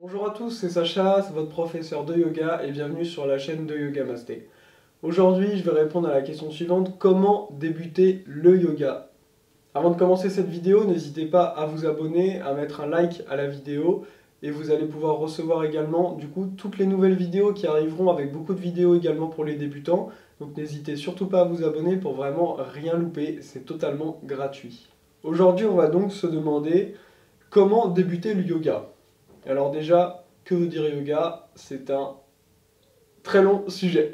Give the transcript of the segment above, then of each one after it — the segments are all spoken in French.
Bonjour à tous, c'est Sacha, c'est votre professeur de yoga et bienvenue sur la chaîne de Yoga Masté. Aujourd'hui, je vais répondre à la question suivante, comment débuter le yoga? Avant de commencer cette vidéo, n'hésitez pas à vous abonner, à mettre un like à la vidéo et vous allez pouvoir recevoir également du coup toutes les nouvelles vidéos qui arriveront avec beaucoup de vidéos également pour les débutants. Donc n'hésitez surtout pas à vous abonner pour vraiment rien louper, c'est totalement gratuit. Aujourd'hui, on va donc se demander comment débuter le yoga. Alors déjà, que veut dire yoga? C'est un très long sujet.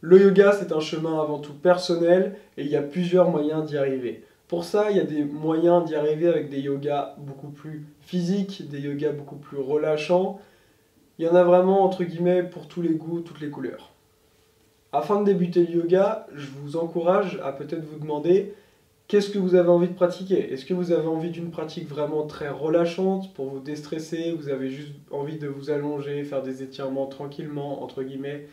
Le yoga, c'est un chemin avant tout personnel et il y a plusieurs moyens d'y arriver. Pour ça, il y a des moyens d'y arriver avec des yogas beaucoup plus physiques, des yogas beaucoup plus relâchants. Il y en a vraiment, entre guillemets, pour tous les goûts, toutes les couleurs. Afin de débuter le yoga, je vous encourage à peut-être vous demander qu'est-ce que vous avez envie de pratiquer? Est-ce que vous avez envie d'une pratique vraiment très relâchante pour vous déstresser? Vous avez juste envie de vous allonger, faire des étirements tranquillement, entre guillemets?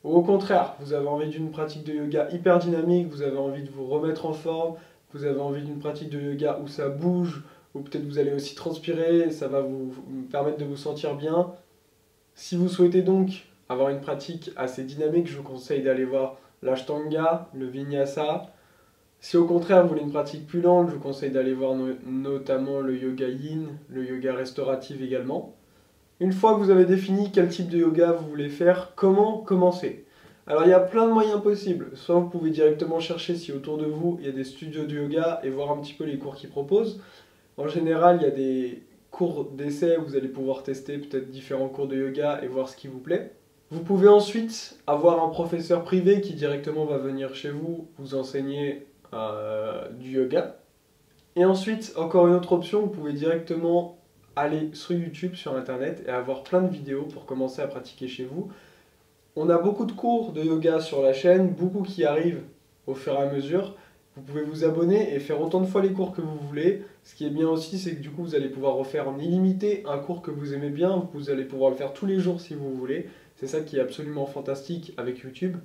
Ou au contraire, vous avez envie d'une pratique de yoga hyper dynamique, vous avez envie de vous remettre en forme, vous avez envie d'une pratique de yoga où ça bouge, ou peut-être vous allez aussi transpirer, ça va vous permettre de vous sentir bien. Si vous souhaitez donc avoir une pratique assez dynamique, je vous conseille d'aller voir l'Ashtanga, le Vinyasa. Si au contraire vous voulez une pratique plus lente, je vous conseille d'aller voir notamment le yoga yin, le yoga restauratif également. Une fois que vous avez défini quel type de yoga vous voulez faire, comment commencer? Alors il y a plein de moyens possibles. Soit vous pouvez directement chercher si autour de vous il y a des studios de yoga et voir un petit peu les cours qu'ils proposent. En général, il y a des cours d'essai où vous allez pouvoir tester peut-être différents cours de yoga et voir ce qui vous plaît. Vous pouvez ensuite avoir un professeur privé qui directement va venir chez vous, vous enseigner du yoga. Et ensuite, encore une autre option, vous pouvez directement aller sur YouTube, sur Internet et avoir plein de vidéos pour commencer à pratiquer chez vous. On a beaucoup de cours de yoga sur la chaîne, beaucoup qui arrivent au fur et à mesure. Vous pouvez vous abonner et faire autant de fois les cours que vous voulez. Ce qui est bien aussi, c'est que du coup, vous allez pouvoir refaire en illimité un cours que vous aimez bien. Vous allez pouvoir le faire tous les jours si vous voulez. C'est ça qui est absolument fantastique avec YouTube.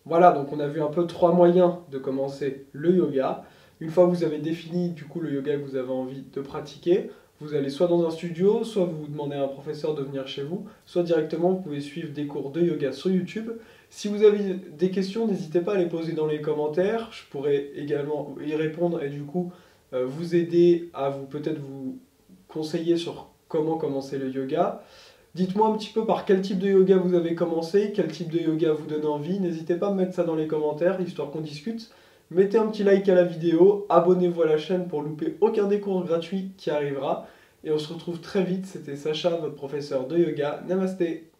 Voilà, donc on a vu un peu trois moyens de commencer le yoga. Une fois que vous avez défini du coup le yoga que vous avez envie de pratiquer, vous allez soit dans un studio, soit vous demandez à un professeur de venir chez vous, soit directement vous pouvez suivre des cours de yoga sur YouTube. Si vous avez des questions, n'hésitez pas à les poser dans les commentaires, je pourrais également y répondre et du coup vous aider à vous peut-être vous conseiller sur comment commencer le yoga. Dites-moi un petit peu par quel type de yoga vous avez commencé, quel type de yoga vous donne envie. N'hésitez pas à me mettre ça dans les commentaires, histoire qu'on discute. Mettez un petit like à la vidéo, abonnez-vous à la chaîne pour louper aucun des cours gratuits qui arrivera. Et on se retrouve très vite, c'était Sacha, votre professeur de yoga. Namasté!